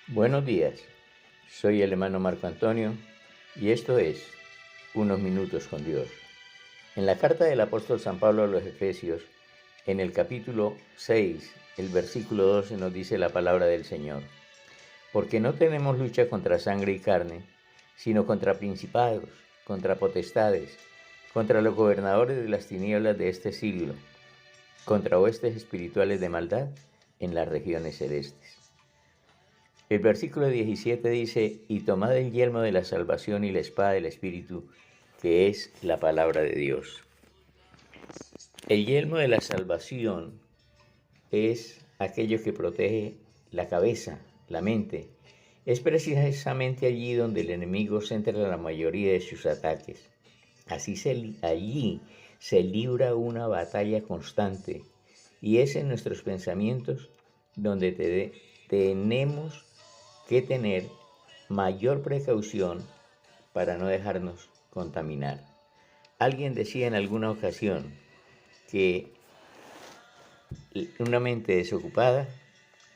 Buenos días, soy el hermano Marco Antonio y esto es Unos Minutos con Dios. En la carta del apóstol San Pablo a los Efesios, en el capítulo 6, el versículo 12 nos dice la palabra del Señor. Porque no tenemos lucha contra sangre y carne, sino contra principados, contra potestades, contra los gobernadores de las tinieblas de este siglo, contra huestes espirituales de maldad en las regiones celestes. El versículo 17 dice, y tomad el yelmo de la salvación y la espada del Espíritu, que es la palabra de Dios. El yelmo de la salvación es aquello que protege la cabeza, la mente. Es precisamente allí donde el enemigo centra la mayoría de sus ataques. Allí se libra una batalla constante y es en nuestros pensamientos donde tenemos que tener mayor precaución para no dejarnos contaminar. Alguien decía en alguna ocasión que una mente desocupada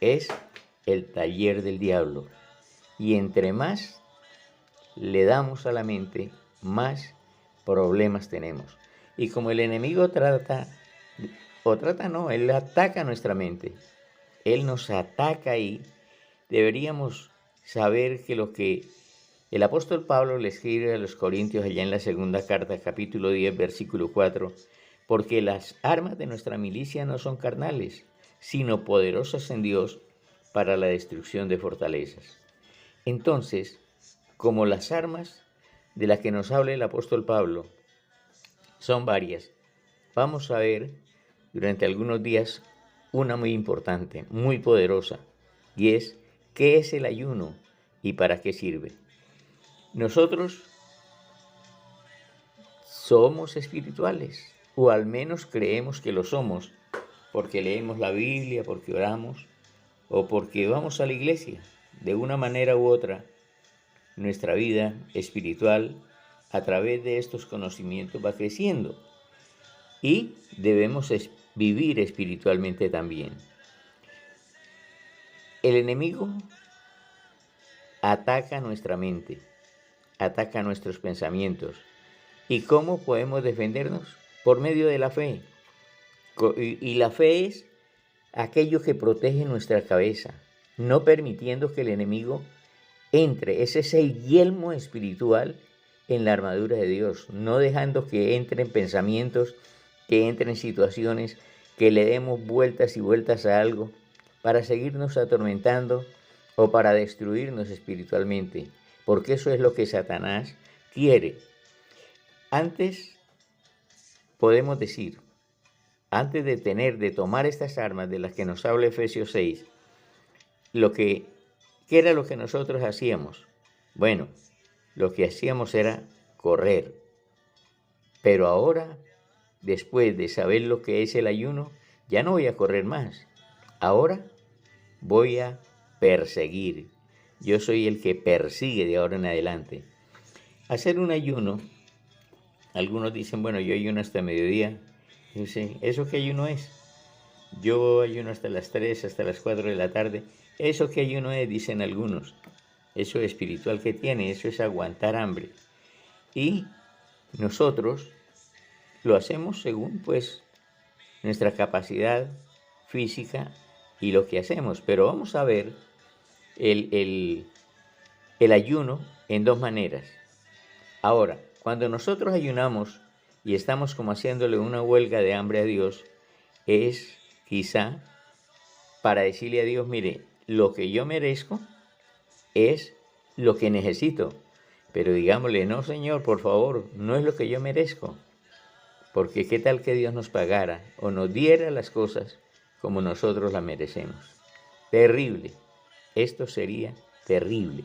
es el taller del diablo y entre más le damos a la mente, más problemas tenemos. Y como el enemigo él ataca nuestra mente, él nos ataca y deberíamos saber que lo que el apóstol Pablo le escribe a los Corintios allá en la segunda carta, capítulo 10, versículo 4, porque las armas de nuestra milicia no son carnales, sino poderosas en Dios para la destrucción de fortalezas. Entonces, como las armas de las que nos habla el apóstol Pablo son varias, vamos a ver durante algunos días una muy importante, muy poderosa, y es ¿qué es el ayuno y para qué sirve? Nosotros somos espirituales, o al menos creemos que lo somos, porque leemos la Biblia, porque oramos, o porque vamos a la iglesia. De una manera u otra, nuestra vida espiritual, a través de estos conocimientos, va creciendo. Y debemos vivir espiritualmente también. El enemigo ataca nuestra mente, ataca nuestros pensamientos. ¿Y cómo podemos defendernos? Por medio de la fe. Y la fe es aquello que protege nuestra cabeza, no permitiendo que el enemigo entre. Ese es el yelmo espiritual en la armadura de Dios, no dejando que entren pensamientos, que entren situaciones, que le demos vueltas y vueltas a algo para seguirnos atormentando o para destruirnos espiritualmente, porque eso es lo que Satanás quiere. Antes podemos decir, antes de tomar estas armas de las que nos habla Efesios 6, ¿qué era lo que nosotros hacíamos? Bueno, lo que hacíamos era correr. Pero ahora, después de saber lo que es el ayuno, ya no voy a correr más. Ahora voy a perseguir. Yo soy el que persigue de ahora en adelante. Hacer un ayuno, algunos dicen, bueno, yo ayuno hasta mediodía. Dicen, ¿eso qué ayuno es? Yo ayuno hasta las 3, hasta las 4 de la tarde. ¿Eso qué ayuno es? Dicen algunos. Eso espiritual que tiene, eso es aguantar hambre. Y nosotros lo hacemos según pues nuestra capacidad física y lo que hacemos. Pero vamos a ver el ayuno en dos maneras. Ahora, cuando nosotros ayunamos y estamos como haciéndole una huelga de hambre a Dios, es quizá para decirle a Dios, mire, lo que yo merezco es lo que necesito. Pero digámosle, no Señor, por favor, no es lo que yo merezco. Porque qué tal que Dios nos pagara o nos diera las cosas como nosotros las merecemos. Terrible. Esto sería terrible.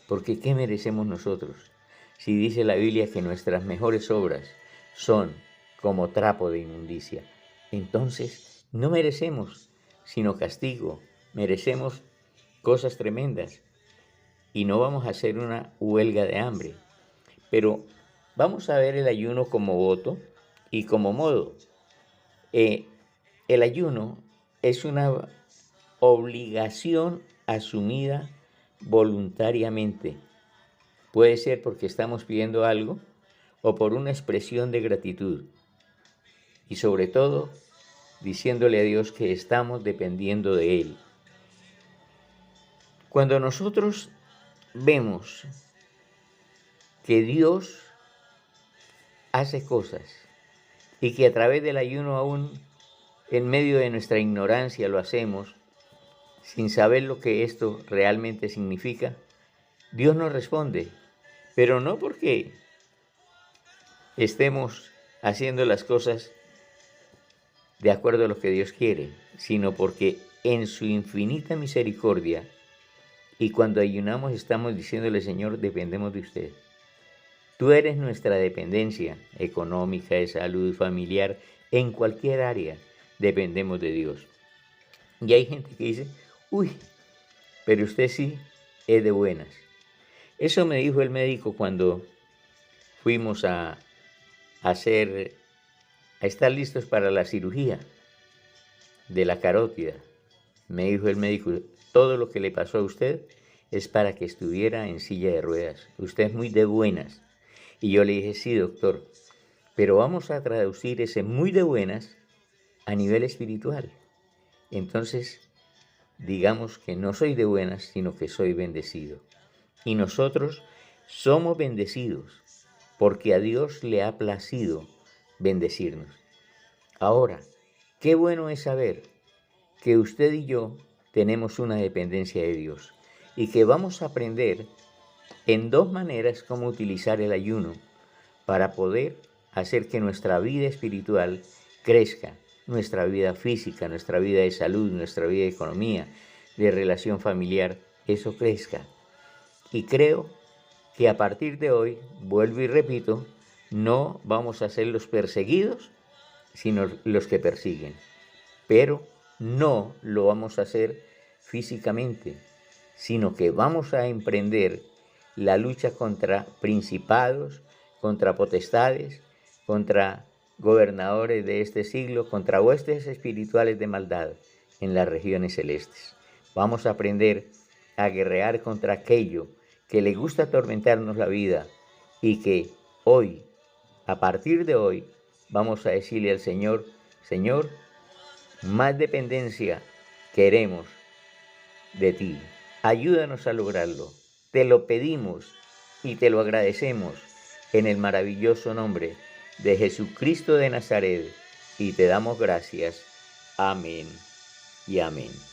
Porque ¿qué merecemos nosotros? Si dice la Biblia que nuestras mejores obras son como trapo de inmundicia, entonces no merecemos sino castigo, merecemos cosas tremendas y no vamos a hacer una huelga de hambre. Pero vamos a ver el ayuno como voto y como modo. El ayuno es una obligación asumida voluntariamente. Puede ser porque estamos pidiendo algo o por una expresión de gratitud. Y sobre todo, diciéndole a Dios que estamos dependiendo de Él. Cuando nosotros vemos que Dios hace cosas y que a través del ayuno aún en medio de nuestra ignorancia lo hacemos, sin saber lo que esto realmente significa, Dios nos responde, pero no porque estemos haciendo las cosas de acuerdo a lo que Dios quiere, sino porque en su infinita misericordia y cuando ayunamos estamos diciéndole, Señor, dependemos de usted. Tú eres nuestra dependencia económica, de salud, familiar, en cualquier área dependemos de Dios. Y hay gente que dice, uy, pero usted sí es de buenas. Eso me dijo el médico cuando fuimos a estar listos para la cirugía de la carótida. Me dijo el médico, todo lo que le pasó a usted es para que estuviera en silla de ruedas. Usted es muy de buenas. Y yo le dije, sí, doctor, pero vamos a traducir ese muy de buenas a nivel espiritual. Entonces, digamos que no soy de buenas, sino que soy bendecido. Y nosotros somos bendecidos porque a Dios le ha placido bendecirnos. Ahora, qué bueno es saber que usted y yo tenemos una dependencia de Dios y que vamos a aprender en dos maneras cómo utilizar el ayuno para poder hacer que nuestra vida espiritual crezca, nuestra vida física, nuestra vida de salud, nuestra vida de economía, de relación familiar, eso crezca. Y creo que a partir de hoy, vuelvo y repito, no vamos a ser los perseguidos, sino los que persiguen. Pero no lo vamos a hacer físicamente, sino que vamos a emprender la lucha contra principados, contra potestades, contra gobernadores de este siglo, contra huestes espirituales de maldad en las regiones celestes. Vamos a aprender a guerrear contra aquello que le gusta atormentarnos la vida y que hoy, a partir de hoy, vamos a decirle al Señor, Señor, más dependencia queremos de ti. Ayúdanos a lograrlo. Te lo pedimos y te lo agradecemos en el maravilloso nombre de Jesucristo de Nazaret y te damos gracias. Amén y amén.